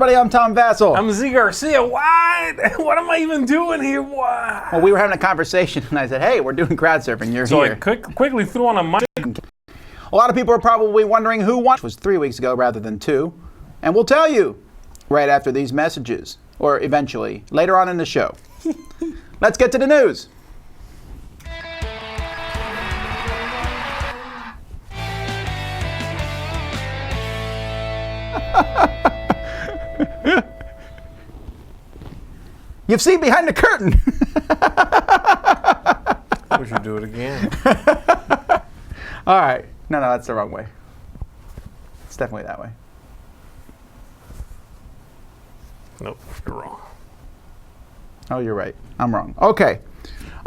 everybody, I'm Tom Vasel. I'm Z Garcia. What am I even doing here? Why? Well, we were having a conversation, and I said, hey, we're doing crowdsurfing. You're here. So I quickly threw on a mic. A lot of people are probably wondering who won. It was 3 weeks ago rather than 2. And we'll tell you right after these messages, or eventually, later on in the show. Let's get to the news. You've seen behind the curtain. We should do it again. All right. No, that's the wrong way. It's definitely that way. Nope, you're wrong. Oh, you're right. I'm wrong. Okay.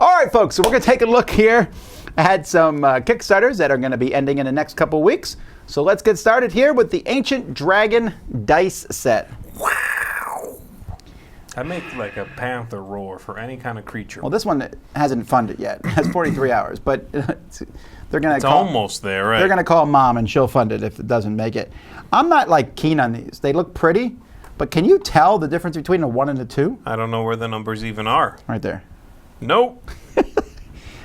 All right, folks. So we're going to take a look here at some Kickstarters that are going to be ending in the next couple weeks. So let's get started here with the Ancient Dragon Dice Set. Wow. I make like a panther roar for any kind of creature. Well, this one hasn't funded yet. It has 43 hours, but they're going to It's almost there, right? They're going to call Mom and she'll fund it if it doesn't make it. I'm not like keen on these. They look pretty, but can you tell the difference between a 1 and a 2? I don't know where the numbers even are. Right there. Nope.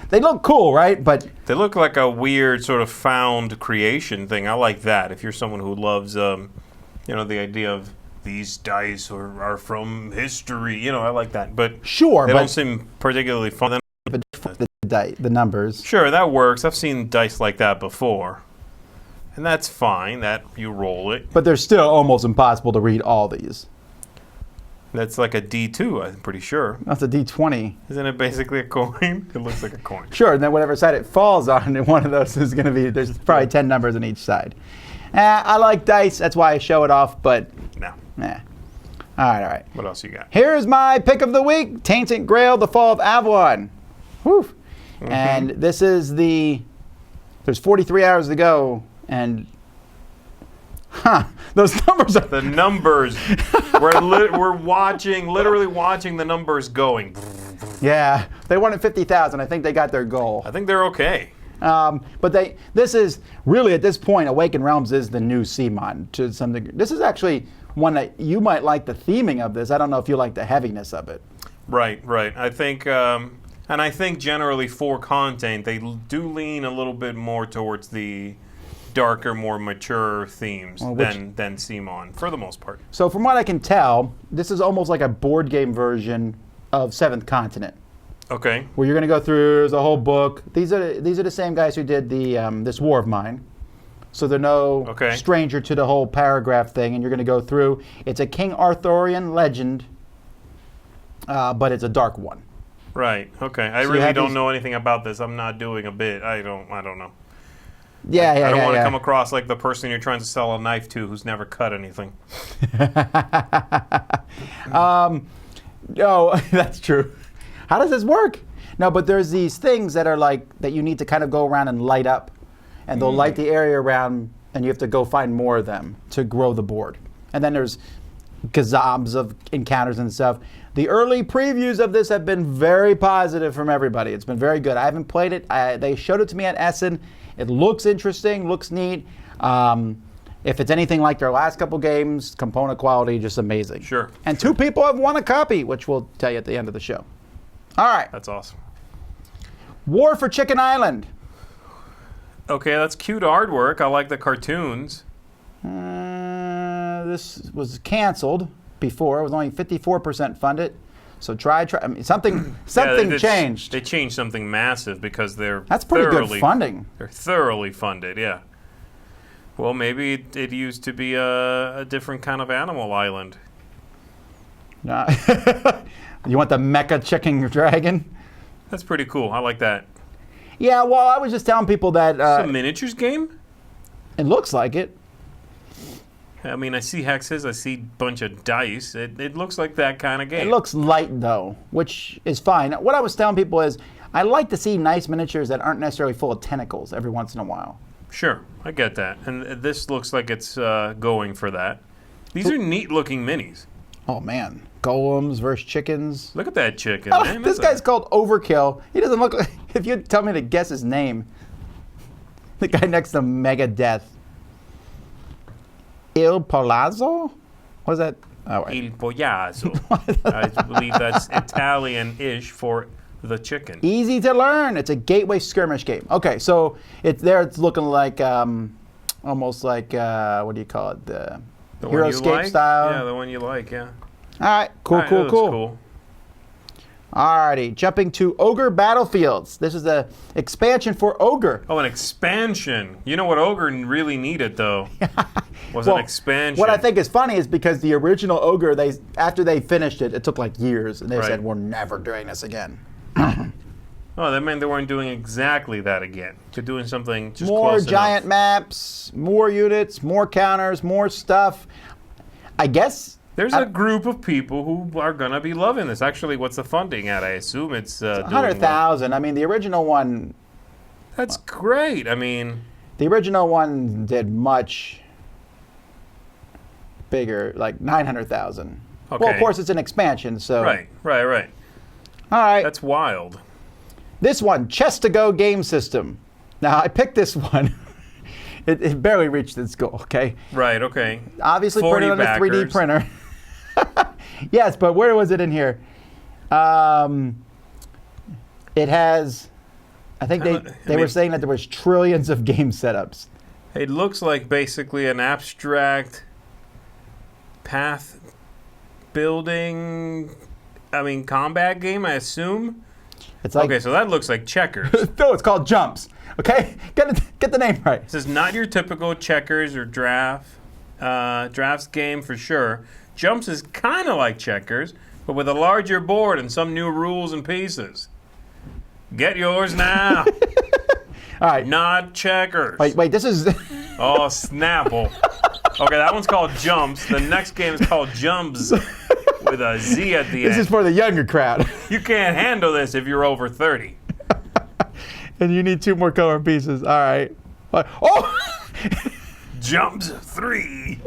They look cool, right? But they look like a weird sort of found creation thing. I like that. If you're someone who loves, the idea of these dice are from history, I like that. But sure, they don't seem particularly fun. The numbers. Sure, that works. I've seen dice like that before. And that's fine, that you roll it. But they're still almost impossible to read all these. That's like a D2, I'm pretty sure. That's a D20. Isn't it basically a coin? It looks like a coin. Sure, and then whatever side it falls on, one of those is going to be, there's probably 10 numbers on each side. I like dice, that's why I show it off, but no. Nah. All right. What else you got? Here's my pick of the week, Tainted Grail, The Fall of Avalon. Whew. Mm-hmm. And this is there's 43 hours to go, and those numbers are... The numbers. We're literally watching the numbers going. Yeah, they wanted 50,000. I think they got their goal. I think they're okay. But this is really, at this point, Awakened Realms is the new CMON to some degree. This is actually one that you might like the theming of this. I don't know if you like the heaviness of it. Right. I think, and I think generally for content, they do lean a little bit more towards the darker, more mature themes than CMON, for the most part. So from what I can tell, this is almost like a board game version of Seventh Continent. Okay. Where you're going to go through the whole book. These are the same guys who did this War of Mine. So they're no stranger to the whole paragraph thing, and you're going to go through. It's a King Arthurian legend, but it's a dark one. Right. Okay. I really don't know anything about this. I'm not doing a bit. I don't know. Yeah, I don't want to come across like the person you're trying to sell a knife to who's never cut anything. No, that's true. How does this work? No, but there's these things that are like that you need to kind of go around and light up, and they'll light the area around, and you have to go find more of them to grow the board. And then there's gazobs of encounters and stuff. The early previews of this have been very positive from everybody. It's been very good. I haven't played it. They showed it to me at Essen. It looks interesting, looks neat. If it's anything like their last couple games, component quality, just amazing. Sure. And 2 people have won a copy, which we'll tell you at the end of the show. All right. That's awesome. War for Chicken Island. Okay, that's cute artwork. I like the cartoons. This was canceled before. It was only 54% funded. So try. I mean, something changed. They changed something massive because that's pretty good funding. They're thoroughly funded, yeah. Well, maybe it used to be a different kind of animal island. You want the mecha chicken dragon? That's pretty cool. I like that. Yeah, well, I was just telling people that... it's a miniatures game? It looks like it. I mean, I see hexes, I see a bunch of dice. It looks like that kind of game. It looks light, though, which is fine. What I was telling people is I like to see nice miniatures that aren't necessarily full of tentacles every once in a while. Sure, I get that. And this looks like it's going for that. These are neat-looking minis. Oh, man. Golems versus chickens. Look at that chicken, man. This guy's called Overkill. He doesn't look like... If you tell me to guess his name. The guy next to Mega Death. Il Palazzo? What is that? Oh, wait. Il pollaio. I believe that's Italian-ish for the chicken. Easy to learn. It's a gateway skirmish game. Okay, so it's looking like almost like what do you call it? The Heroescape style. Yeah, the one you like. Yeah. All right, cool, All right, that looks cool. Alrighty, jumping to Ogre Battlefields. This is the expansion for Ogre. Oh, an expansion. You know what Ogre really needed, though? Was an expansion. What I think is funny is because the original Ogre, after they finished it, it took like years, and they said, we're never doing this again. Oh, that meant they weren't doing exactly that again. They're doing something just more close giant enough. Maps, more units, more counters, more stuff. I guess... There's a group of people who are going to be loving this. Actually, what's the funding at? I assume it's... 100,000. I mean, the original one... That's great. I mean... The original one did much bigger, like 900,000. Okay. Well, of course, it's an expansion, so... Right. All right. That's wild. This one, Chess to Go game system. Now, I picked this one. It barely reached its goal, okay? Right, okay. Obviously 40 printed on a 3D backers. printer. Yes, but where was it in here? It has... I think they were saying that there was trillions of game setups. It looks like basically an abstract path building, combat game, I assume. It's like, Okay, so that looks like checkers. no, it's called Jumps. Okay, get the name right. This is not your typical checkers or drafts game for sure. Jumps is kind of like checkers, but with a larger board and some new rules and pieces. Get yours now. All right. Not checkers. Wait. This is. Oh, Snapple. Okay, that one's called Jumps. The next game is called Jumps with a Z at the end. This is for the younger crowd. You can't handle this if you're over 30. And you need 2 more color pieces. All right. Oh! Jumps 3.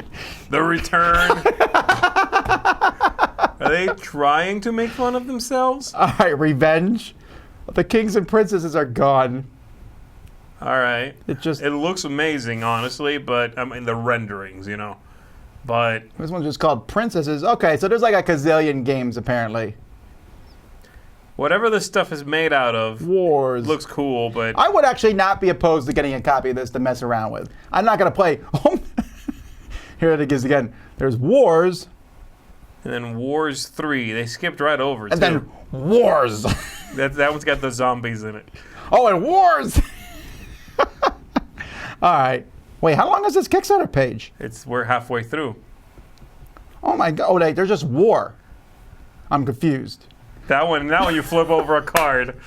The Return. Are they trying to make fun of themselves? All right, Revenge. The kings and princesses are gone. All right. It looks amazing, honestly, but the renderings, But this one's just called Princesses. Okay, so there's like a gazillion games apparently. whatever this stuff is made out of, Wars. looks cool, but I would actually not be opposed to getting a copy of this to mess around with. I'm not going to play. Here it is again. There's Wars. And then Wars 3. They skipped right over it, And then Wars. That one's got the zombies in it. Oh, and Wars. All right. Wait, how long is this Kickstarter page? We're halfway through. Oh my God! Oh, there's just War. I'm confused. That one, now you flip over a card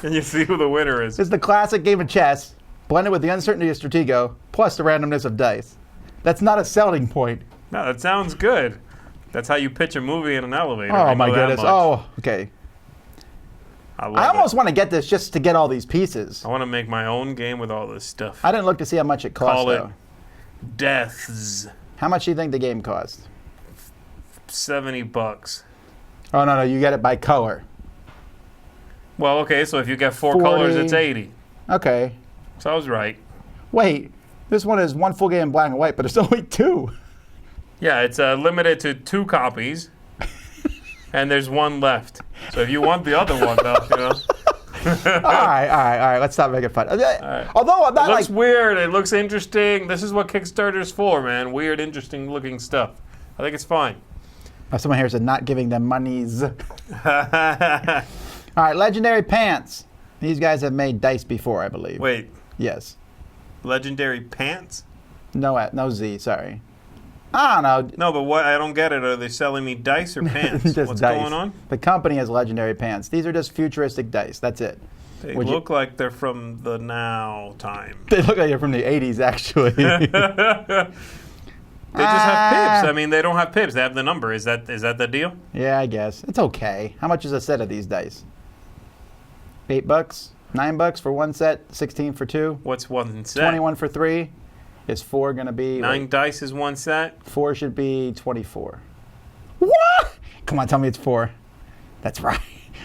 and you see who the winner is. It's the classic game of chess, blended with the uncertainty of Stratego, plus the randomness of dice. That's not a selling point. No, that sounds good. That's how you pitch a movie in an elevator. Oh I my know that goodness! much. Oh, okay. I almost want to get this just to get all these pieces. I want to make my own game with all this stuff. I didn't look to see how much it cost, Call it though. Deaths. How much do you think the game cost? $70. Oh, no, you get it by color. Well, okay, so if you get 4 40. colors, it's 80. Okay. So I was right. Wait, this one is one full game in black and white, but it's only 2. Yeah, it's limited to 2 copies, and there's 1 left. So if you want the other one, though, all right. Let's stop making fun. Although I'm not It looks weird. It looks interesting. This is what Kickstarter's for, man. Weird, interesting looking stuff. I think it's fine. Someone here said not giving them monies. All right, Legendary Pants. These guys have made dice before, I believe. Wait, Yes. Legendary Pants? No Z, sorry. I don't know. No, but what? I don't get it. Are they selling me dice or pants? Just What's dice. going on? The company has Legendary Pants. These are just futuristic dice. That's it. They Would look like they're from the now time. They look like they're from the 80s, actually. They just have pips. I mean, they don't have pips. They have the number. Is that the deal? Yeah, I guess. It's okay. How much is a set of these dice? $8? $9 for one set? 16 for 2? What's one set? 21 for 3? Is 4 going to be... 9 dice is one set? 4 should be 24. What? Come on, tell me it's 4. That's right.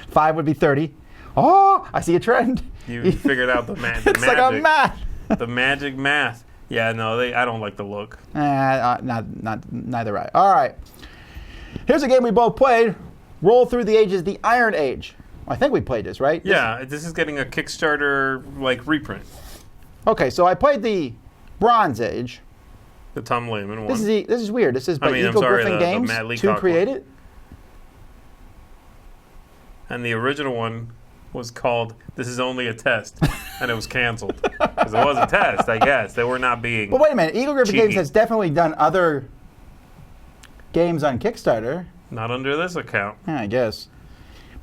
5 would be 30. Oh, I see a trend. You figured out the magic. It's like a math. The magic math. Yeah, no, I don't like the look. Neither I. All right. Here's a game we both played. Roll Through the Ages, the Iron Age. I think we played this, right? Yeah, this is getting a Kickstarter reprint. Okay, so I played the Bronze Age. The Tom Lehman one. This is weird. This is by Eagle Griffin Games. Matt Leacock to create it. And the original one was called "This Is Only a Test," and it was canceled because it was a test. I guess they were not being. But wait a minute, Eagle Griffin cheeky. Games has definitely done other games on Kickstarter. Not under this account. Yeah, I guess.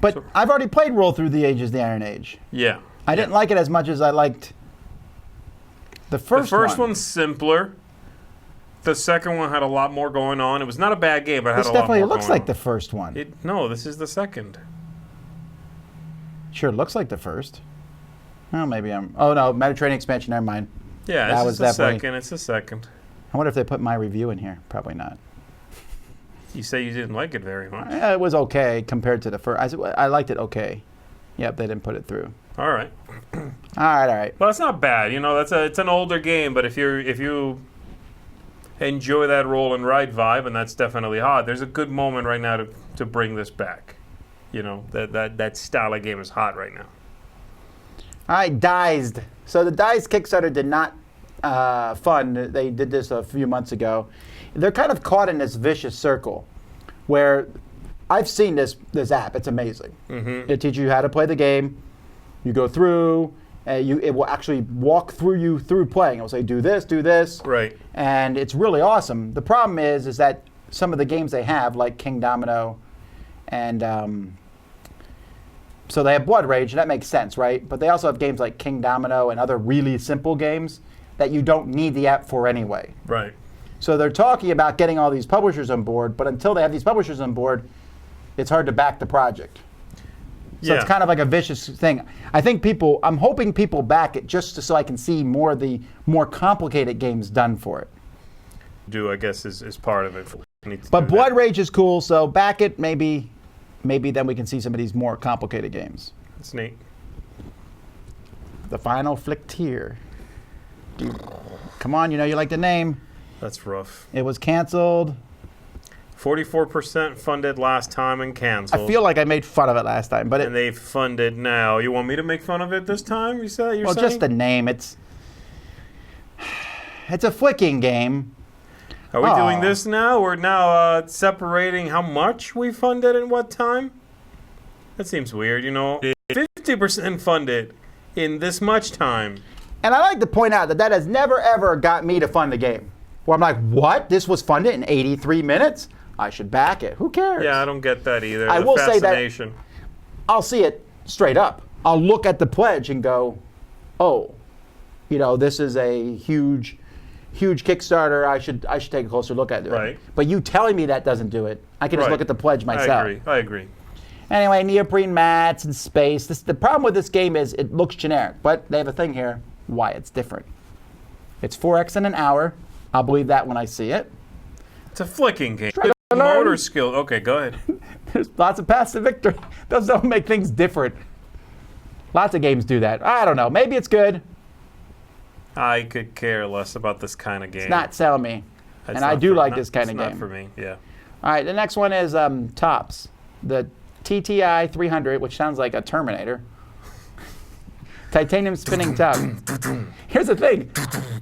But I've already played Roll Through the Ages, the Iron Age. Yeah. I didn't like it as much as I liked the first one. The first one's simpler. The second one had a lot more going on. It was not a bad game, but it had a lot more going on. This definitely looks like the first one. No, this is the second. Sure, looks like the first. Oh, maybe I'm... Oh, no, Mediterranean expansion, never mind. Yeah, That this was is the definitely- second. It's the second. I wonder if they put my review in here. Probably not. You say you didn't like it very much. It was okay compared to the first. I liked it okay. Yep, they didn't put it through. All right. All right. Well, it's not bad. It's an older game, but if you enjoy that roll and ride vibe, and that's definitely hot. There's a good moment right now to bring this back. That style of game is hot right now. All right, Diced. So the Diced Kickstarter did not fund. They did this a few months ago. They're kind of caught in this vicious circle where I've seen this app. It's amazing. Mm-hmm. It teaches you how to play the game. You go through. It will actually walk you through playing. It will say, do this. Right. And it's really awesome. The problem is that some of the games they have, like King Domino, and so they have Blood Rage, and that makes sense, right? But they also have games like King Domino and other really simple games that you don't need the app for anyway. Right. So they're talking about getting all these publishers on board, but until they have these publishers on board, it's hard to back the project. So it's kind of like a vicious thing. I'm hoping people back it just so I can see more of the more complicated games done for it. I guess, is part of it. But Blood Rage is cool, so back it, maybe then we can see some of these more complicated games. That's neat. The Final Flictier. Come on, you like the name. That's rough. It was canceled. 44% funded last time and canceled. I feel like I made fun of it last time, but and they've funded now. You want me to make fun of it this time? You're saying? Just the name. It's a flicking game. Are we doing this now? We're now separating how much we funded and what time? That seems weird, 50% funded in this much time. And I like to point out that has never, ever got me to fund the game. Where I'm like, what? This was funded in 83 minutes? I should back it. Who cares? Yeah, I don't get that either. I will say that I'll see it straight up. I'll look at the pledge and go, oh, this is a huge Kickstarter. I should take a closer look at it. Right. But you telling me that doesn't do it. I can just look at the pledge myself. I agree. Anyway, neoprene mats and space. The problem with this game is it looks generic, but they have a thing here why it's different. It's 4x in an hour. I'll believe that when I see it. It's a flicking game. Motor skill. Okay, go ahead. There's lots of paths to victory. Those don't make things different. Lots of games do that. I don't know. Maybe it's good. I could care less about this kind of game. It's not selling me. And I do like this kind of game. It's not for me, yeah. All right, the next one is Tops. The TTI 300, which sounds like a Terminator. Titanium spinning top. Here's the thing.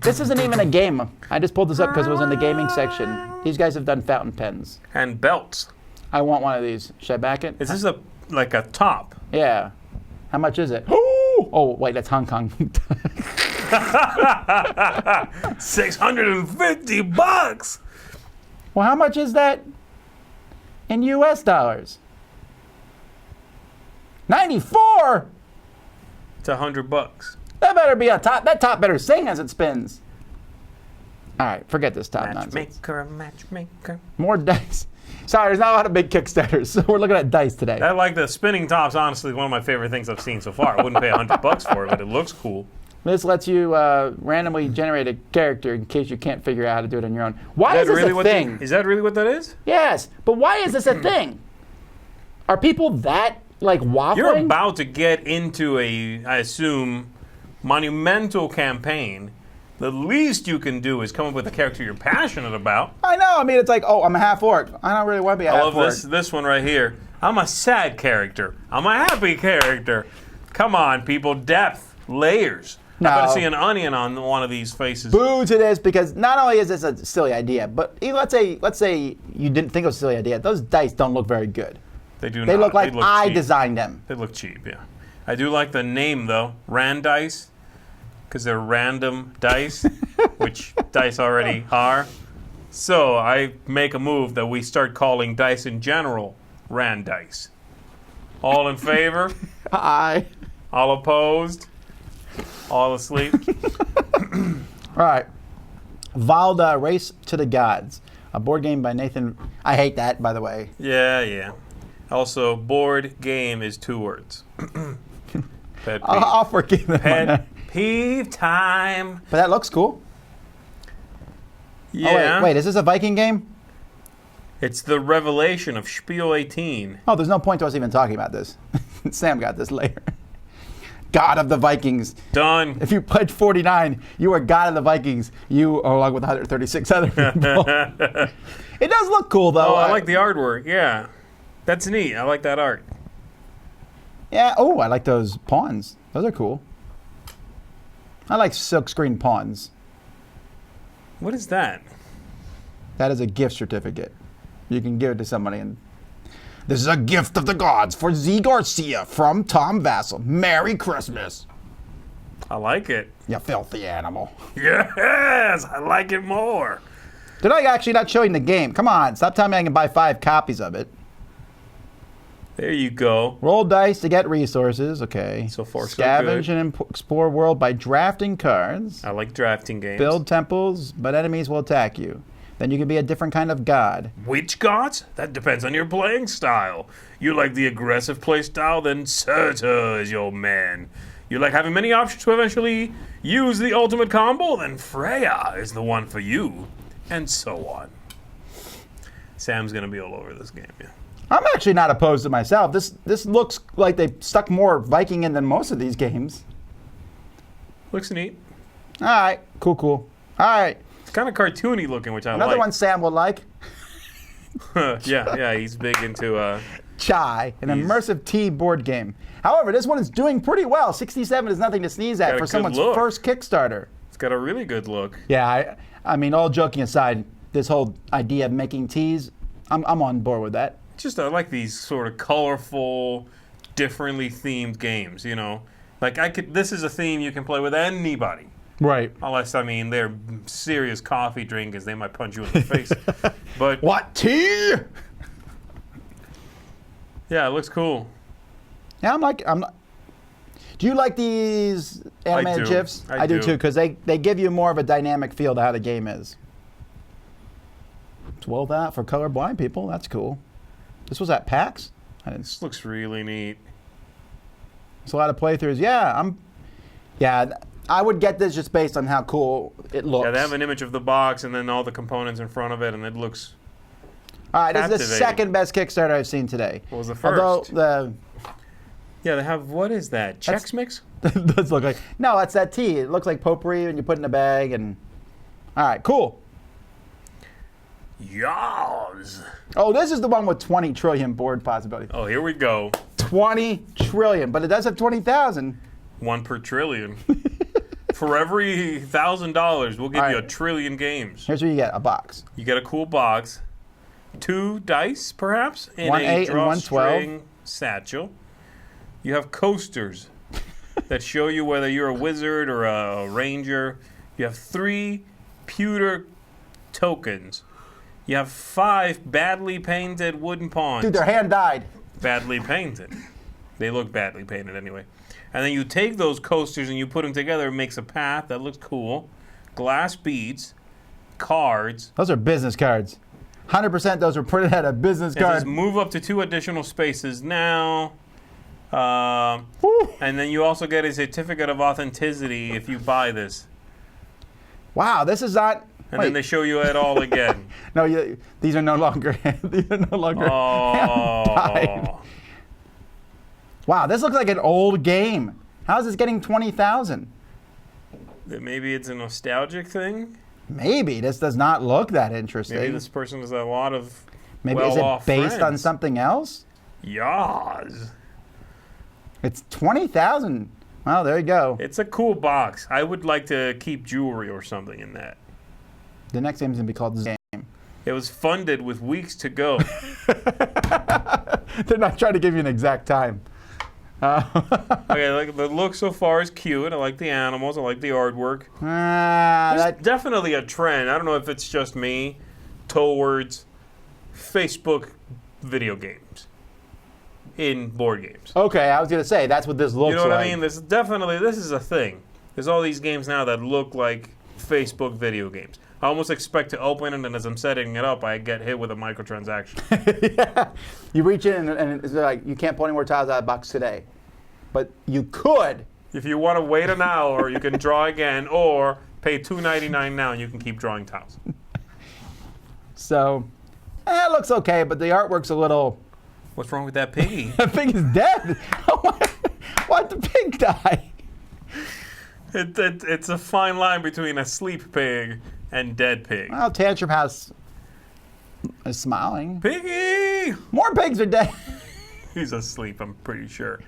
This isn't even a game. I just pulled this up because it was in the gaming section. These guys have done fountain pens. And belts. I want one of these. Should I back it? Is this like a top? Yeah. How much is it? Oh, wait, that's Hong Kong. $650. Well, how much is that in US dollars? 94. It's $100. That better be a top. That top better sing as it spins. All right, forget this top nonsense. Matchmaker. More dice. Sorry, there's not a lot of big Kickstarters, so we're looking at dice today. I like the spinning tops. Honestly, one of my favorite things I've seen so far. I wouldn't pay $100 for it, but it looks cool. This lets you randomly generate a character in case you can't figure out how to do it on your own. Why is this a thing? Is that really what that is? Yes, but why is this a thing? Are people that waffling? You're about to get into I assume, monumental campaign The least you can do is come up with a character you're passionate about. I know. I mean, it's like, oh, I'm a half orc. I don't really want to be a half orc. I love this one right here. I'm a sad character. I'm a happy character. Come on, people. Depth, layers. No. I bet see an onion on one of these faces. Boo to this, because not only is this a silly idea, but let's say you didn't think it was a silly idea. Those dice don't look very good. They do not. They look like I cheap. designed them. They look cheap, yeah. I do like the name, though. Randice, because they're random dice, which dice already are. So I make a move that we start calling dice in general Randice. All in favor? Aye. All opposed? All asleep? All right. Valda, Race to the Gods. A board game by Nathan. I hate that, by the way. Yeah. Also, board game is 2 words. Pet peeve. I'll forgive him. Pet peeve time. But that looks cool. Yeah. Oh, wait, is this a Viking game? It's the revelation of Spiel 18. Oh, there's no point to us even talking about this. Sam got this later. God of the Vikings. Done. If you pledge 49, you are God of the Vikings. You, along with 136 other people. It does look cool, though. Oh, I like the artwork. Yeah. That's neat. I like that art. Yeah. Oh, I like those pawns. Those are cool. I like silkscreen pawns. What is that? That is a gift certificate. You can give it to somebody. And this is a gift of the gods for Z Garcia from Tom Vasel. Merry Christmas. I like it. You filthy animal. Yes, I like it more. They're not actually not showing the game. Come on, stop telling me I can buy 5 copies of it. There you go. Roll dice to get resources. Okay. So far, so Scavenge good. and explore world by drafting cards. I like drafting games. Build temples, but enemies will attack you. Then you can be a different kind of god. Which gods? That depends on your playing style. You like the aggressive play style, then Surtur is your man. You like having many options to eventually use the ultimate combo, then Freya is the one for you. And so on. Sam's going to be all over this game, yeah. I'm actually not opposed to myself. This looks like they stuck more Viking in than most of these games. Looks neat. All right, cool. All right. It's kind of cartoony looking, which I Another like. one Sam will like. yeah, he's big into... Chai, an immersive tea board game. However, this one is doing pretty well. 67 is nothing to sneeze at Got a for good someone's look. first Kickstarter. It's got a really good look. Yeah, I mean, all joking aside, this whole idea of making teas, I'm on board with that. Just I like these sort of colorful, differently themed games, you know? Like this is a theme you can play with anybody. Right. Unless, I mean, they're serious coffee drinkers. They might punch you in the face. But What, tea? yeah, it looks cool. Yeah, I'm not. Do you like these animated do. GIFs? I do do. too, because they give you more of a dynamic feel to how the game is. Well, that for colorblind people, that's cool. This was at PAX? This looks really neat. It's a lot of playthroughs. Yeah, I would get this just based on how cool it looks. Yeah, they have an image of the box and then all the components in front of it, and it looks... All right, this is the captivating. second best Kickstarter I've seen today. What was the first? Although Yeah, they have... What is that? Chex Mix? it does look like... No, it's that tea. It looks like potpourri and you put it in a bag and... All right, cool. Yas! Oh, this is the one with 20 trillion board possibilities. Oh, here we go. 20 trillion, but it does have 20,000. 1 per trillion. For every $1,000, we'll give All you a right. trillion games. Here's what you get, a box. You get a cool box, 2 dice, perhaps, and One a 8 and one 12. drawstring satchel. You have coasters that show you whether you're a wizard or a ranger. You have 3 pewter tokens. You have 5 badly painted wooden pawns. Dude, their hand died. Badly painted. They look badly painted anyway. And then you take those coasters and you put them together. It makes a path that looks cool. Glass beads, cards. Those are business cards. 100% those were printed out of business It says cards. move up to 2 additional spaces now. Woo. And then you also get a certificate of authenticity if you buy this. Wow, this is not... And then they show you it all again. No, these are no longer... these are no longer hand-tied. Oh. Wow, this looks like an old game. How is this getting 20,000? Maybe it's a nostalgic thing. Maybe. This does not look that interesting. Maybe this person has a lot of Maybe is it based on friends. something else? Yas. It's 20,000. Well, there you go. It's a cool box. I would like to keep jewelry or something in that. The next game's going to be called The Game. It was funded with weeks to go. They're not trying to give you an exact time. Okay, like the look so far is cute. I like the animals. I like the artwork. There's definitely a trend. I don't know if it's just me towards Facebook video games in board games. Okay, I was going to say, that's what this looks like. You know what I mean? This is a thing. There's all these games now that look like Facebook video games. I almost expect to open it, and as I'm setting it up, I get hit with a microtransaction. Yeah. You reach in, and it's like, you can't pull any more tiles out of the box today. But you could. If you want to wait an hour, you can draw again, or pay $2.99 now, and you can keep drawing tiles. So, it looks okay, but the artwork's a little... What's wrong with that piggy? The pig is dead. Why'd the pig die? It's a fine line between a sleep pig and dead pig. Well, Tantrum House is smiling. Piggy! More pigs are dead. He's asleep, I'm pretty sure.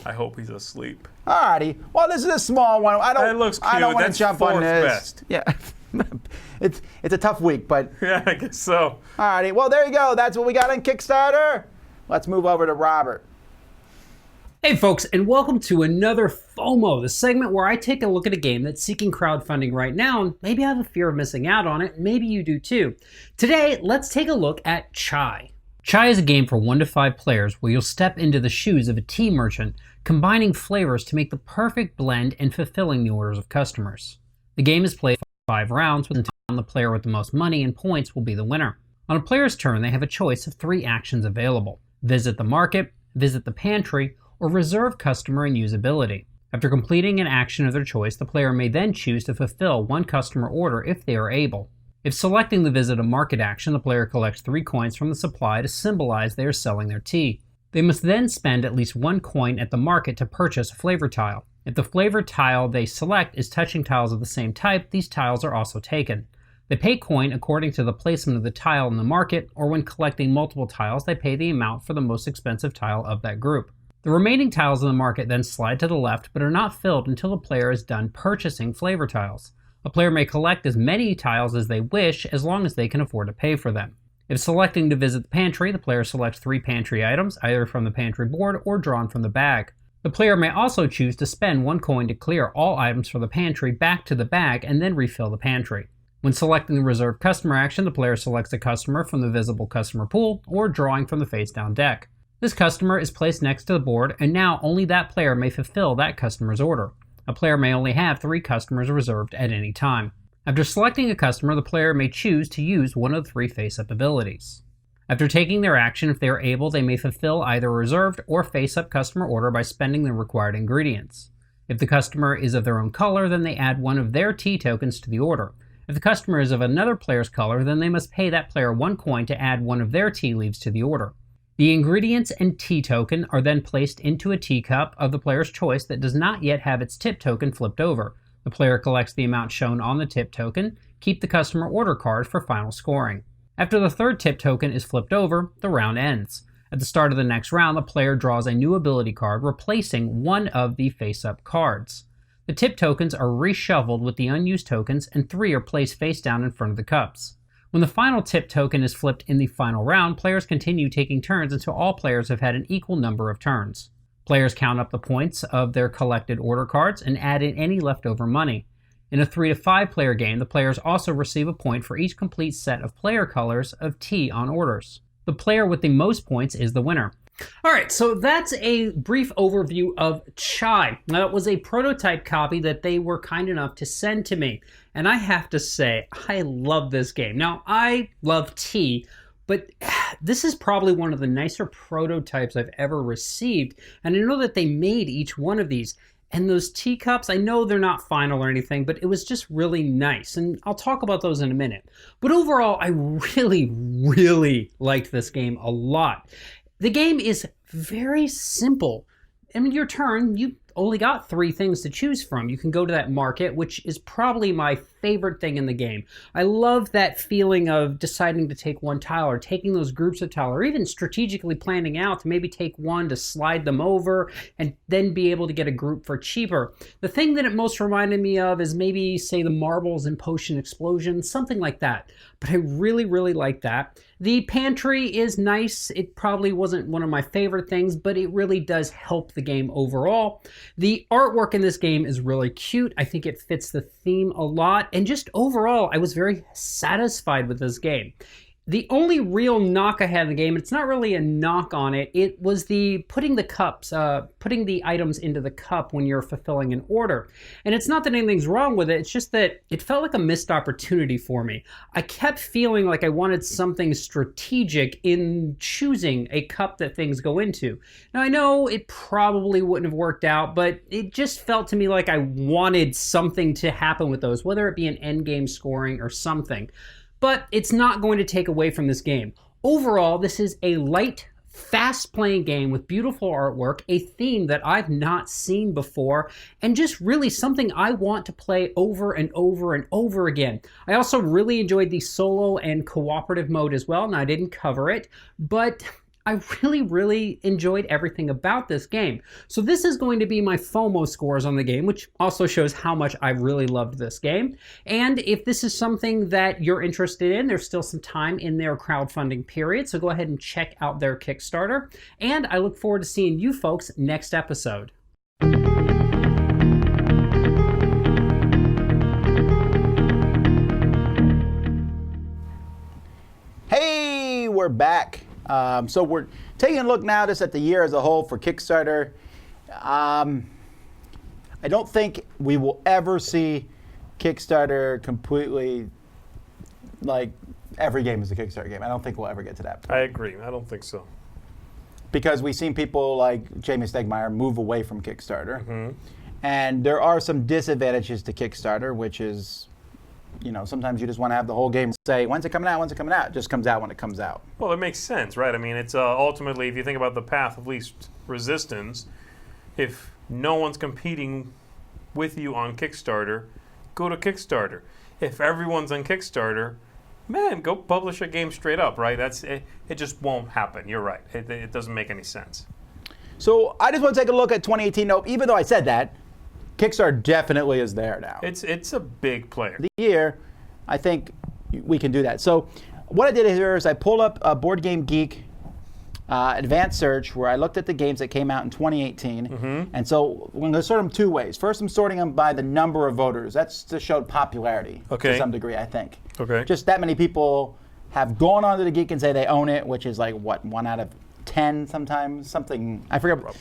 I hope he's asleep. Alrighty. Well, this is a small one. That looks cute. I don't want to That's jump on fourth this. best. Yeah. It's a tough week, but... Yeah, I guess so. Alrighty. Well, there you go. That's what we got on Kickstarter. Let's move over to Robert. Hey folks, and welcome to another FOMO, the segment where I take a look at a game that's seeking crowdfunding right now, and maybe I have a fear of missing out on it, maybe you do too. Today, let's take a look at Chai. Chai is a game for 1 to 5 players where you'll step into the shoes of a tea merchant, combining flavors to make the perfect blend and fulfilling the orders of customers. The game is played for 5 rounds, with the player with the most money and points will be the winner. On a player's turn, they have a choice of 3 actions available: visit the market, visit the pantry, or reserve customer and usability. After completing an action of their choice, the player may then choose to fulfill 1 customer order if they are able. If selecting the visit a market action, the player collects 3 coins from the supply to symbolize they are selling their tea. They must then spend at least 1 coin at the market to purchase a flavor tile. If the flavor tile they select is touching tiles of the same type, these tiles are also taken. They pay coin according to the placement of the tile in the market, or when collecting multiple tiles, they pay the amount for the most expensive tile of that group. The remaining tiles in the market then slide to the left, but are not filled until the player is done purchasing flavor tiles. A player may collect as many tiles as they wish, as long as they can afford to pay for them. If selecting to visit the pantry, the player selects 3 pantry items, either from the pantry board or drawn from the bag. The player may also choose to spend 1 coin to clear all items from the pantry back to the bag and then refill the pantry. When selecting the reserve customer action, the player selects a customer from the visible customer pool or drawing from the face-down deck. This customer is placed next to the board, and now only that player may fulfill that customer's order. A player may only have 3 customers reserved at any time. After selecting a customer, the player may choose to use one of the 3 face-up abilities. After taking their action, if they are able, they may fulfill either a reserved or face-up customer order by spending the required ingredients. If the customer is of their own color, then they add 1 of their tea tokens to the order. If the customer is of another player's color, then they must pay that player 1 coin to add 1 of their tea leaves to the order. The ingredients and tea token are then placed into a teacup of the player's choice that does not yet have its tip token flipped over. The player collects the amount shown on the tip token, keep the customer order card for final scoring. After the 3rd tip token is flipped over, the round ends. At the start of the next round, the player draws a new ability card, replacing 1 of the face-up cards. The tip tokens are reshuffled with the unused tokens, and 3 are placed face down in front of the cups. When the final tip token is flipped in the final round, players continue taking turns until all players have had an equal number of turns. Players count up the points of their collected order cards and add in any leftover money. In a 3 to 5 player game, the players also receive a point for each complete set of player colors of tea on orders. The player with the most points is the winner. Alright, so that's a brief overview of Chai. Now, that was a prototype copy that they were kind enough to send to me. And I have to say, I love this game. Now, I love tea, but this is probably one of the nicer prototypes I've ever received. And I know that they made each one of these. And those teacups, I know they're not final or anything, but it was just really nice. And I'll talk about those in a minute. But overall, I really liked this game a lot. The game is very simple. In your turn, you only got 3 things to choose from. You can go to that market, which is probably my favorite thing in the game. I love that feeling of deciding to take one tile or taking those groups of tile or even strategically planning out to maybe take one to slide them over and then be able to get a group for cheaper. The thing that it most reminded me of is maybe, say, the marbles in Potion Explosion, something like that. But I really, really like that. The pantry is nice. It probably wasn't one of my favorite things, but it really does help the game overall. The artwork in this game is really cute. I think it fits the theme a lot. And just overall, I was very satisfied with this game. The only real knock I had in the game, it's not really a knock on it, it was the putting the items into the cup when you're fulfilling an order. And it's not that anything's wrong with it, it's just that it felt like a missed opportunity for me. I kept feeling like I wanted something strategic in choosing a cup that things go into. Now I know it probably wouldn't have worked out, but it just felt to me like I wanted something to happen with those, whether it be an end game scoring or something. But it's not going to take away from this game. Overall, this is a light, fast-playing game with beautiful artwork, a theme that I've not seen before, and just really something I want to play over and over and over again. I also really enjoyed the solo and cooperative mode as well, and I didn't cover it, but I really, really enjoyed everything about this game. So this is going to be my FOMO scores on the game, which also shows how much I really loved this game. And if this is something that you're interested in, there's still some time in their crowdfunding period, so go ahead and check out their Kickstarter. And I look forward to seeing you folks next episode. Hey, we're back. So we're taking a look now just at the year as a whole for Kickstarter. I don't think we will ever see Kickstarter completely, like every game is a Kickstarter game. I don't think we'll ever get to that point. I agree. I don't think so. Because we've seen people like Jamie Stegmaier move away from Kickstarter. Mm-hmm. And there are some disadvantages to Kickstarter, which is, you know, sometimes you just want to have the whole game say, when's it coming out, when's it coming out? It just comes out when it comes out. Well, it makes sense, right? I mean, it's ultimately, if you think about the path of least resistance, if no one's competing with you on Kickstarter, go to Kickstarter. If everyone's on Kickstarter, man, go publish a game straight up, right? It just won't happen. You're right. It doesn't make any sense. So I just want to take a look at 2018. No, even though I said that, Kickstarter definitely is there now. It's a big player. The year, I think we can do that. So what I did here is I pulled up a Board Game Geek advanced search where I looked at the games that came out in 2018. Mm-hmm. And so we're going to sort them 2 ways. First, I'm sorting them by the number of voters. That's to show popularity to some degree, I think. Okay. Just that many people have gone onto the Geek and say they own it, which is like, what, 1 out of 10 sometimes? Something, I forget.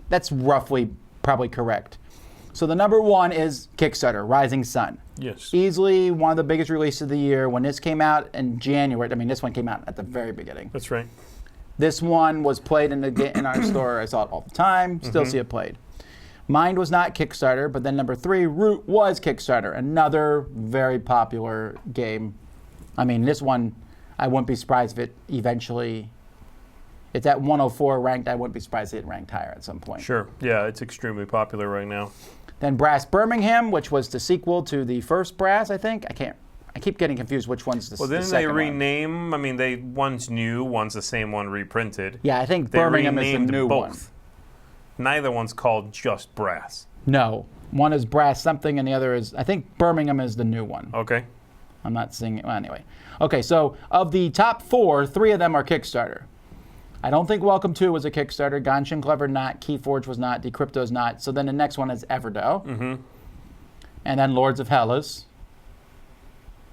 That's roughly probably correct. So the number 1 is Kickstarter, Rising Sun. Yes. Easily one of the biggest releases of the year. When this came out in January, I mean, this one came out at the very beginning. That's right. This one was played in our store. I saw it all the time. Still see it played. Mine was not Kickstarter, but then number 3, Root, was Kickstarter. Another very popular game. I mean, this one, I wouldn't be surprised if it eventually, it's at 104 ranked. I wouldn't be surprised if it ranked higher at some point. Sure. Yeah, it's extremely popular right now. Then Brass Birmingham, which was the sequel to the first Brass, I think. I keep getting confused which one's the second one. Well, didn't they rename? I mean, one's new, one's the same one reprinted. Yeah, I think They Birmingham is the renamed new both. one. Neither one's called just Brass. No, one is Brass something and the other is, I think Birmingham is the new one. Okay. I'm not seeing it. Well, anyway. Okay, so of the top 4, 3 of them are Kickstarter. I don't think Welcome To was a Kickstarter. Genshin Clever not. Keyforge was not. Decrypto's not. So then the next one is Everdell. Mm-hmm. And then Lords of Hellas.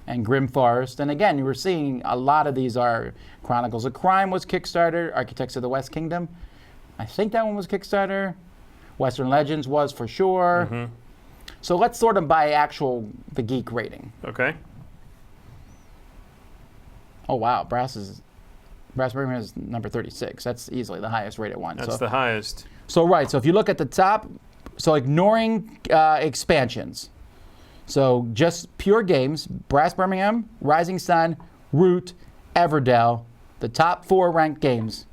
And Grim Forest. And again, you were seeing a lot of these are Chronicles of Crime was Kickstarter. Architects of the West Kingdom. I think that one was Kickstarter. Western Legends was for sure. Mm-hmm. So let's sort them by the geek rating. Okay. Oh, wow. Brass Birmingham is number 36. That's easily the highest rated one. That's the highest. So, right. So if you look at the top, so ignoring expansions, so just pure games, Brass Birmingham, Rising Sun, Root, Everdell, the top 4 ranked games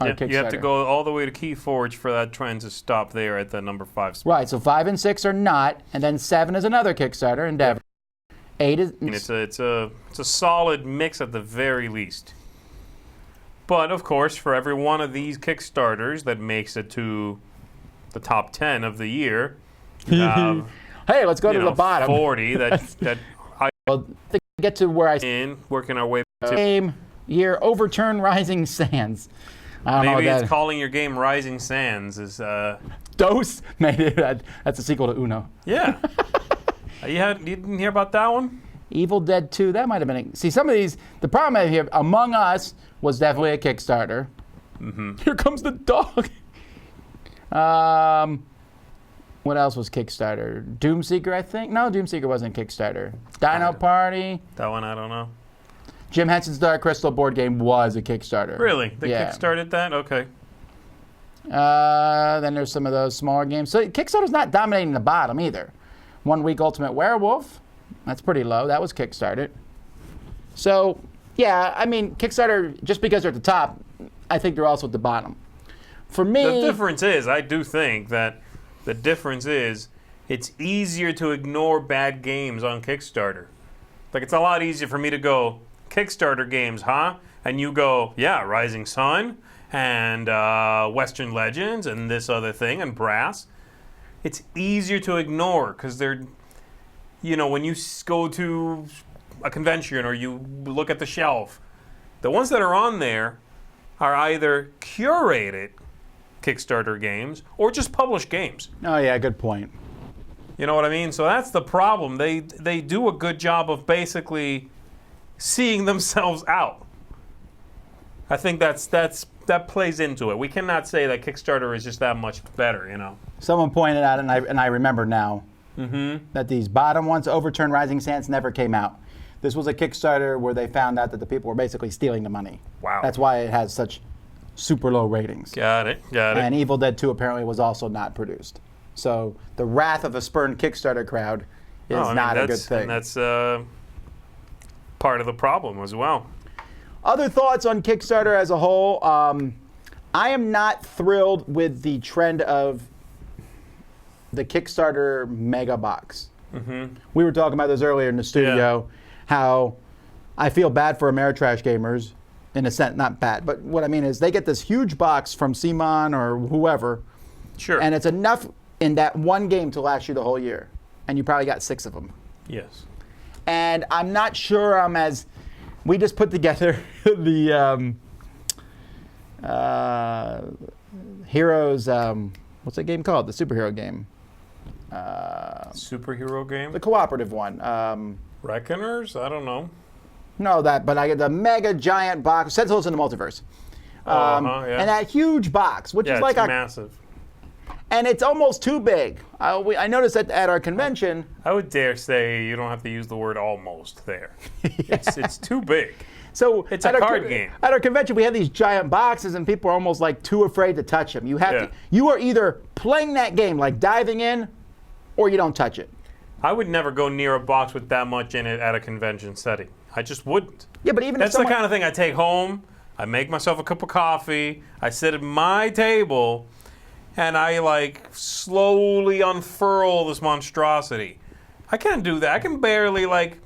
on Yeah, Kickstarter. you have to go all the way to Keyforge for that trend to stop there at the number 5 spot. Right, so 5 and 6 are not, and then 7 is another Kickstarter endeavor. 8 is... And it's a solid mix at the very least. But of course, for every one of these Kickstarters that makes it to the top 10 of the year, you have, hey, let's go to the bottom. 40 that Well, to get to where I working our way to. game year, Overturn Rising Sands. I don't know Maybe what it's that calling your game Rising Sands is Dos. Maybe that's a sequel to Uno. yeah. You didn't hear about that one? Evil Dead 2. That might have been. See, some of these. The problem I have here, Among Us was definitely a Kickstarter. Mm-hmm. Here comes the dog. What else was Kickstarter? Doomseeker, I think. No, Doomseeker wasn't Kickstarter. Dino Party. That one I don't know. Jim Henson's Dark Crystal board game was a Kickstarter. Really? They Yeah. kickstarted that? Okay. Then there's some of those smaller games. So Kickstarter's not dominating the bottom either. 1 Week Ultimate Werewolf. That's pretty low. That was Kickstarted. So, yeah, I mean, Kickstarter, just because they're at the top, I think they're also at the bottom. For me... The difference is, I do think that the difference is it's easier to ignore bad games on Kickstarter. Like, it's a lot easier for me to go, Kickstarter games, huh? And you go, yeah, Rising Sun and Western Legends and this other thing and Brass. It's easier to ignore because they're, you know, when you go to a convention or you look at the shelf, the ones that are on there are either curated Kickstarter games or just published games. Oh, yeah, good point. You know what I mean? So that's the problem. They do a good job of basically seeing themselves out. I think that plays into it. We cannot say that Kickstarter is just that much better, you know. Someone pointed out, and I remember now, that these bottom ones, Overturn Rising Sands, never came out. This was a Kickstarter where they found out that the people were basically stealing the money. Wow. That's why it has such super low ratings. Got it. And Evil Dead 2 apparently was also not produced. So the wrath of a spurned Kickstarter crowd is not a good thing. And that's part of the problem as well. Other thoughts on Kickstarter as a whole? I am not thrilled with the trend of the Kickstarter mega box. Mm-hmm. We were talking about this earlier in the studio, how I feel bad for Ameritrash gamers, in a sense, not bad, but what I mean is they get this huge box from Simon or whoever, Sure. and it's enough in that one game to last you the whole year, and you probably got 6 of them. Yes. And I'm not sure I'm as... We just put together the Heroes... what's that game called? The superhero game. Superhero game? The cooperative one. Reckoners? I don't know. No, but I get the mega giant box. Sentinels in the Multiverse. Yeah. And that huge box, which is like it's massive. And it's almost too big. I noticed that at our convention. I would dare say you don't have to use the word almost there. It's too big. So It's a card game. At our convention, we have these giant boxes, and people are almost like too afraid to touch them. You have to. You are either playing that game, like diving in, or you don't touch it. I would never go near a box with that much in it at a convention setting. I just wouldn't. Yeah, but even That's if someone, the kind of thing I take home. I make myself a cup of coffee. I sit at my table, and I like slowly unfurl this monstrosity. I can't do that. I can barely like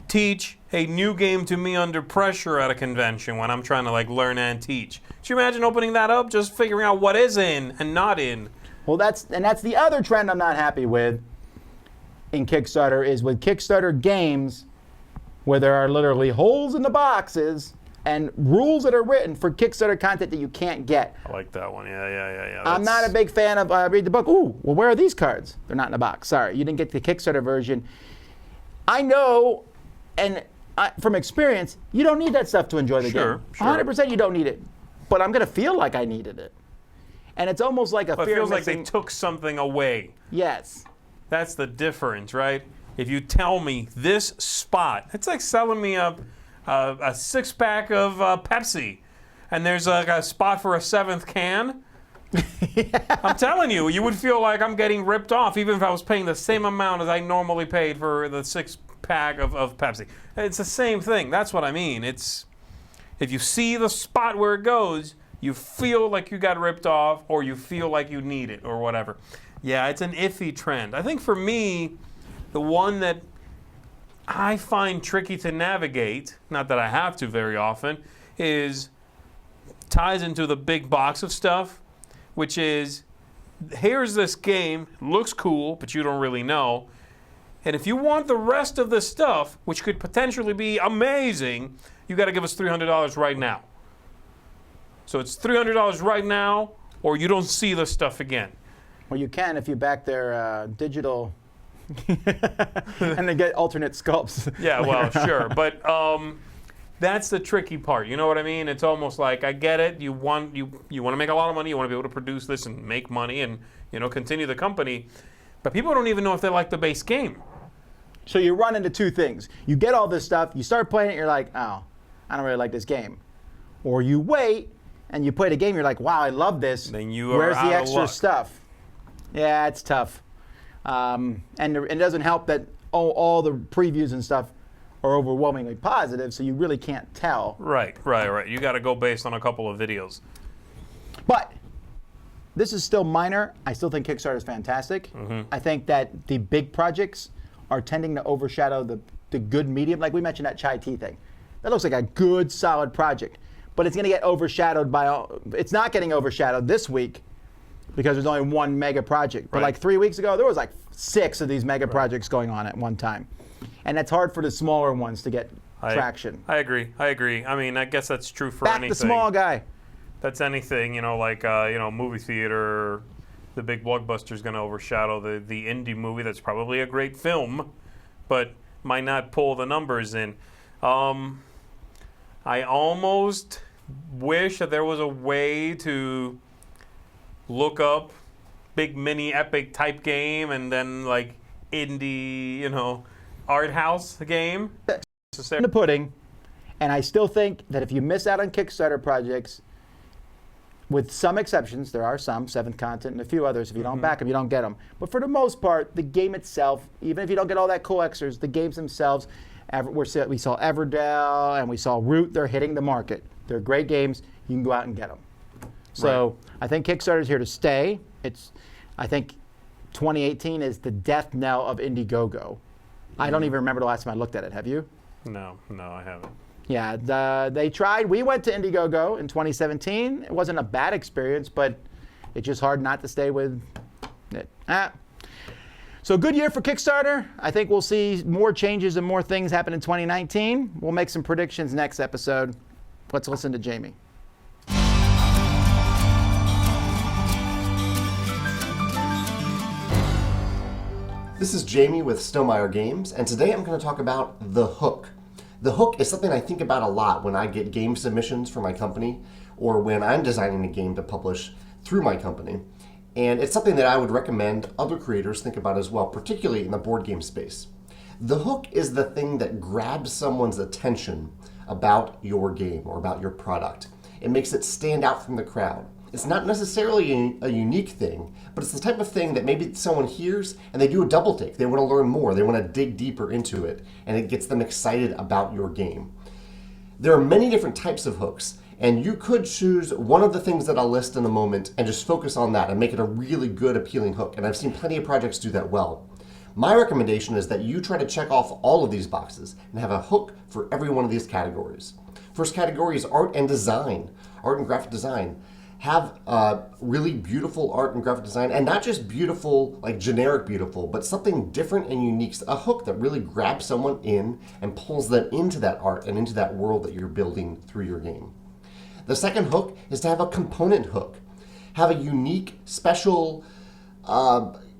teach a new game to me under pressure at a convention when I'm trying to like learn and teach. Could you imagine opening that up, just figuring out what is in and not in? Well, that's the other trend I'm not happy with in Kickstarter is with Kickstarter games where there are literally holes in the boxes and rules that are written for Kickstarter content that you can't get. I like that one. Yeah. I'm not a big fan of read the book. Ooh, well, where are these cards? They're not in the box. Sorry, you didn't get the Kickstarter version. I know, and from experience, you don't need that stuff to enjoy the game. Sure. 100% you don't need it. But I'm going to feel like I needed it. And it's almost like a But fear it feels of like they missing. took something away. Yes. That's the difference, right? If you tell me this spot, it's like selling me a 6-pack of Pepsi, and there's like a spot for a 7th can. I'm telling you, you would feel like I'm getting ripped off, even if I was paying the same amount as I normally paid for the 6-pack of Pepsi. It's the same thing. That's what I mean. It's if you see the spot where it goes, you feel like you got ripped off, or you feel like you need it, or whatever. Yeah, it's an iffy trend. I think for me, the one that I find tricky to navigate, not that I have to very often, ties into the big box of stuff, which is, here's this game, looks cool, but you don't really know. And if you want the rest of the stuff, which could potentially be amazing, you got to give us $300 right now. So it's $300 right now, or you don't see the stuff again. Well, you can if you back their digital and they get alternate sculpts. Yeah, well, sure. But that's the tricky part. You know what I mean? It's almost like, I get it. You want to make a lot of money. You want to be able to produce this and make money and, continue the company. But people don't even know if they like the base game. So you run into two things. You get all this stuff, you start playing it, you're like, oh, I don't really like this game. Or you wait and you play the game, you're like, wow, I love this. Then where's the extra stuff? Yeah, it's tough. And it doesn't help that all the previews and stuff are overwhelmingly positive, so you really can't tell. Right. You got to go based on a couple of videos. But this is still minor. I still think Kickstarter is fantastic. Mm-hmm. I think that the big projects are tending to overshadow the good medium. Like we mentioned that chai tea thing. That looks like a good, solid project. But it's going to get overshadowed by it's not getting overshadowed this week because there's only one mega project. But like 3 weeks ago, there was like 6 of these mega projects going on at one time. And that's hard for the smaller ones to get traction. I agree. I mean, I guess that's true for anything. Back the small guy. That's anything, like movie theater. The big blockbuster is going to overshadow the indie movie that's probably a great film, but might not pull the numbers in. I almost wish that there was a way to look up big mini epic type game and then like indie, art house game. In the pudding, and I still think that if you miss out on Kickstarter projects, with some exceptions, there are some, Seventh Continent and a few others, if you don't back them, you don't get them. But for the most part, the game itself, even if you don't get all that cool extras, the games themselves, we saw Everdell and we saw Root, they're hitting the market. They're great games. You can go out and get them. So I think Kickstarter is here to stay. I think 2018 is the death knell of Indiegogo. I don't even remember the last time I looked at it. Have you? No, I haven't. Yeah, they tried. We went to Indiegogo in 2017. It wasn't a bad experience, but it's just hard not to stay with it. So good year for Kickstarter. I think we'll see more changes and more things happen in 2019. We'll make some predictions next episode. Let's listen to Jamie. This is Jamie with Stonemeyer Games, and today I'm going to talk about the hook. The hook is something I think about a lot when I get game submissions for my company or when I'm designing a game to publish through my company. And it's something that I would recommend other creators think about as well, particularly in the board game space. The hook is the thing that grabs someone's attention about your game or about your product. It makes it stand out from the crowd. It's not necessarily a unique thing, but it's the type of thing that maybe someone hears and they do a double take. They want to learn more. They want to dig deeper into it, and it gets them excited about your game. There are many different types of hooks, and you could choose one of the things that I'll list in a moment and just focus on that and make it a really good, appealing hook. And I've seen plenty of projects do that well. My recommendation is that you try to check off all of these boxes and have a hook for every one of these categories. First category is art and design, art and graphic design. Have really beautiful art and graphic design, and not just beautiful, like generic beautiful, but something different and unique, a hook that really grabs someone in and pulls them into that art and into that world that you're building through your game. The second hook is to have a component hook. Have a unique, special,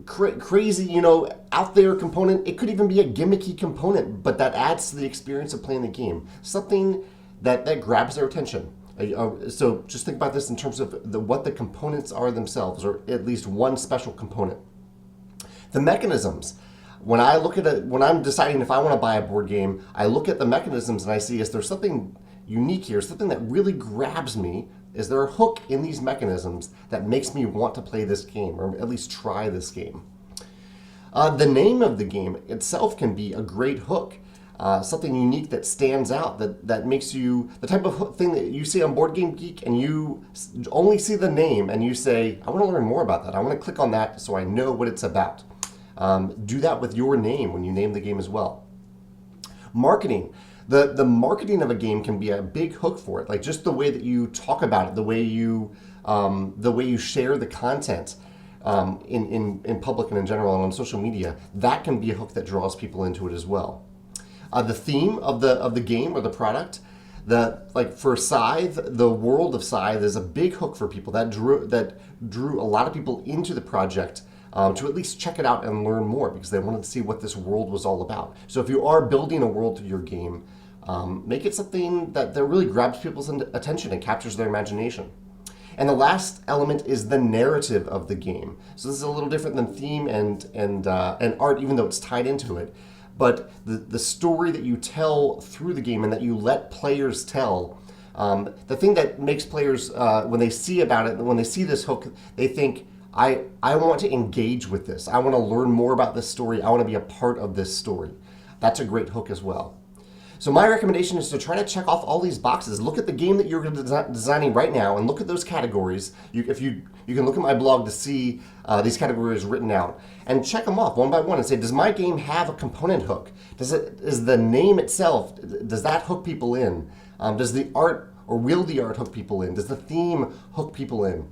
crazy, out there component. It could even be a gimmicky component, but that adds to the experience of playing the game. Something that grabs their attention. So just think about this in terms of what the components are themselves, or at least one special component. The mechanisms. When I'm deciding if I want to buy a board game, I look at the mechanisms and I see, is there something unique here, something that really grabs me? Is there a hook in these mechanisms that makes me want to play this game, or at least try this game? The name of the game itself can be a great hook. something unique that stands out, that makes you the type of thing that you see on Board Game Geek and you only see the name and you say, I want to learn more about that. I want to click on that so I know what it's about. Do that with your name when you name the game as well. Marketing. The marketing of a game can be a big hook for it. Like just the way that you talk about it, the way you share the content in public and in general and on social media, that can be a hook that draws people into it as well. The theme of the game or the product, for Scythe, the world of Scythe is a big hook for people. That drew a lot of people into the project to at least check it out and learn more because they wanted to see what this world was all about. So if you are building a world to your game, make it something that really grabs people's attention and captures their imagination. And the last element is the narrative of the game. So this is a little different than theme and art, even though it's tied into it. But the story that you tell through the game and that you let players tell, the thing that makes players, when they see about it, when they see this hook, they think, I want to engage with this. I want to learn more about this story. I want to be a part of this story. That's a great hook as well. So my recommendation is to try to check off all these boxes. Look at the game that you're designing right now and look at those categories. You can look at my blog to see these categories written out and check them off one by one and say, does my game have a component hook? Is the name itself, does that hook people in? Does the art or will the art hook people in? Does the theme hook people in?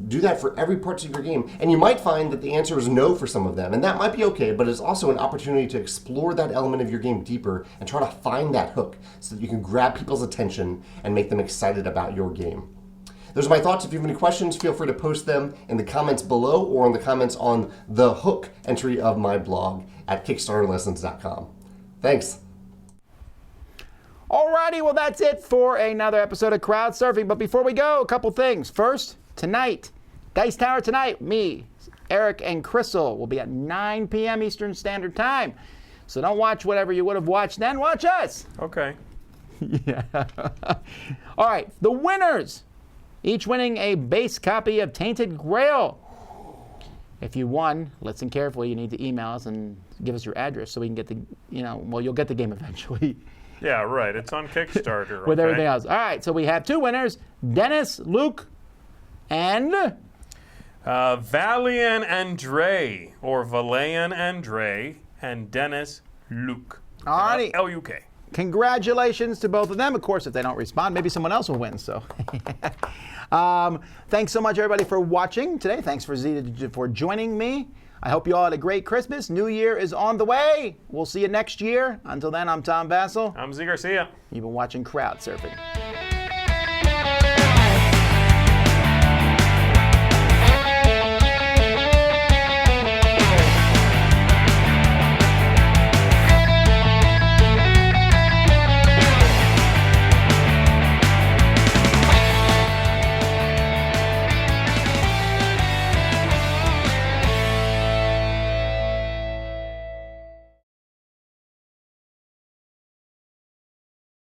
Do that for every part of your game. And you might find that the answer is no for some of them. And that might be okay, but it's also an opportunity to explore that element of your game deeper and try to find that hook so that you can grab people's attention and make them excited about your game. Those are my thoughts. If you have any questions, feel free to post them in the comments below or in the comments on the hook entry of my blog at kickstarterlessons.com. Thanks. Alrighty, well that's it for another episode of Crowdsurfing. But before we go, a couple things. First, tonight, Dice Tower tonight, me, Eric, and Crystal will be at 9 p.m. Eastern Standard Time. So don't watch whatever you would have watched then, watch us. Okay. Yeah. All right, the winners, each winning a base copy of Tainted Grail. If you won, listen carefully, you need to email us and give us your address so we can get the, you'll get the game eventually. Yeah, right. It's on Kickstarter. With everything else. All right, so we have two winners, Dennis, Luke, and Valian Andre, or Valayan Andre, and Dennis Luke. Alrighty. L-U-K. Congratulations to both of them. Of course, if they don't respond, maybe someone else will win. So, thanks so much, everybody, for watching today. Thanks for joining me. I hope you all had a great Christmas. New Year is on the way. We'll see you next year. Until then, I'm Tom Vasel. I'm Z Garcia. You've been watching Crowdsurfing.